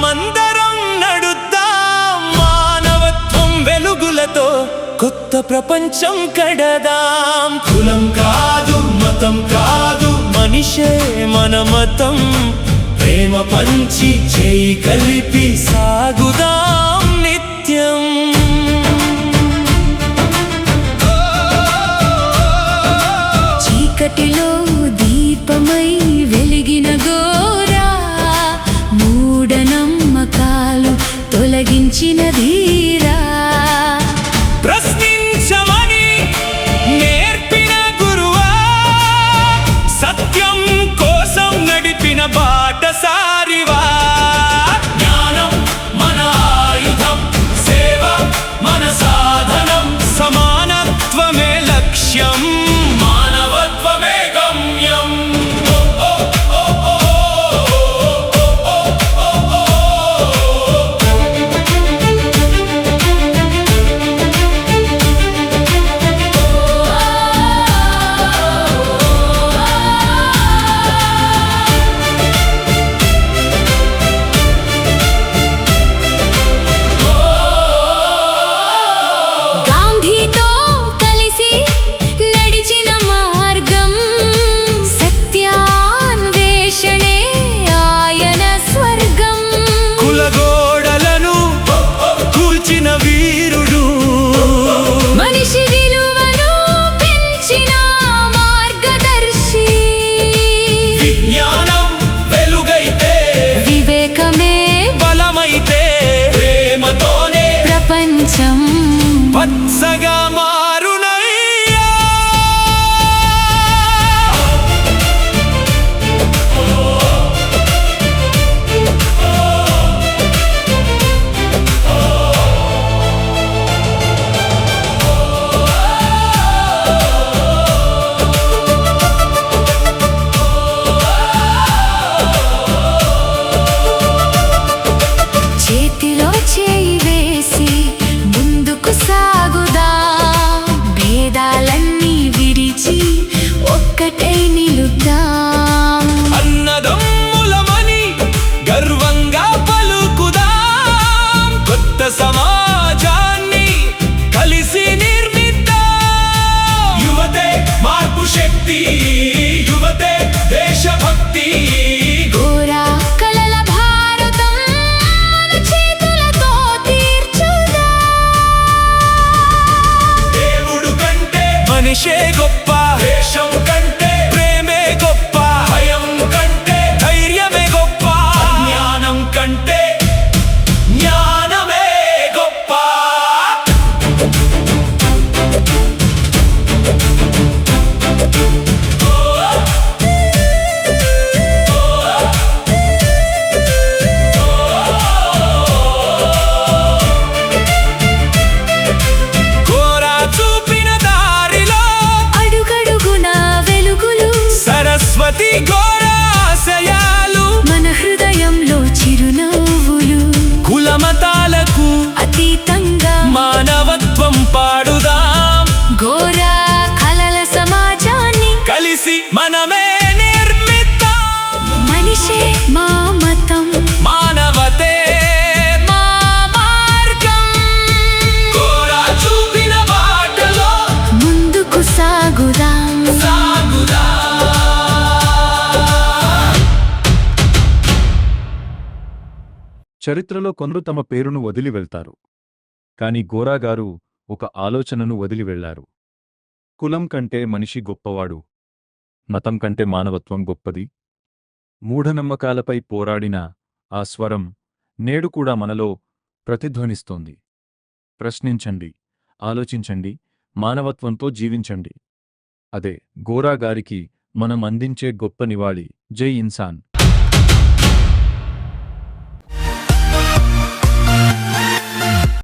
మనమందరం నడుద్దాం మానవత్వం వెలుగులతో కొత్త ప్రపంచం కడదాం. కులం కాదు మతం కాదు మనిషే మన మతం, ప్రేమ పంచి చేయి కలిపి సాగుదాం నిత్యం. చీకటిలో దీపమై వెలిగిన గోరా, మూఢనమ్మకాలు తొలగించిన ధీరా, ప్రశ్నించమని నేర్పిన గురువా, సత్యం కోసం నడిపిన బాటసారివా. జ్ఞానం మన ఆయుధం, సేవ మన సాధనం, సమానత్వమే లక్ష్యం, మానవత్వమే గమ్యం. గాంధీతో కలిసి నడిచిన మార్గం, సత్యాన్వేషణే ఆయన స్వర్గం. కులగోడలను కూల్చిన వీరుడు, మనిషి విలువను పెంచిన మార్గదర్శి. విజ్ఞానం వెలుగైతే, వివేకమే బలమైతే, ప్రేమతోనే ప్రపంచం పచ్చగా మారునయ్యా. చేతిలో చేయి వేసి ముందుకు సాగుదాం, భేదాలన్నీ విడిచి ఒక్కటై నిలుద్దాం. అన్నదమ్ములమని గర్వంగా పలుకుదాం, కొత్త సమాజాన్ని కలిసి నిర్మిద్దాం. యువతే మార్పు శక్తి, యువతే దేశభక్తి. గోరా కలల భారతం మన చేతులతో తీర్చుదాం. దేవుడు కంటే మనిషే గొప్ప, దేశం కంటే ప్రేమే గొప్ప, భయం కంటే ధైర్యమే గొప్ప, జ్ఞానం కంటే జ్ఞానమే గొప్ప. కోరా చూపిన దారిలో అడుగడుగున వెలుగులు, సరస్వతి ఘోరా ఆశయాలు, మన హృదయంలో చిరునవ్వులు. కులమతాలకు అతీతంగా మానవత్వం పాడుదాం, గోరా కలల సమాజాన్ని కలిసి మనమే నిర్మిద్దాం. మనిషే మా మతం, మానవతే మా మార్గం. కోరా చూపిన బాటలో ముందుకు సాగుదాం. సాగుదాం. చరిత్రలో కొందరు తమ పేరును వదిలి వెళ్తారు. కాని గోరాగారు ఒక ఆలోచనను వదిలి వెళ్లారు. కులం కంటే మనిషి గొప్పవాడు, మతం కంటే మానవత్వం గొప్పది. మూఢనమ్మకాలపై పోరాడిన ఆ స్వరం నేడు కూడా మనలో ప్రతిధ్వనిస్తోంది. ప్రశ్నించండి, ఆలోచించండి, మానవత్వంతో జీవించండి. అదే గోరాగారికి మనం అందించే గొప్ప నివాళి. జై ఇన్సాన్.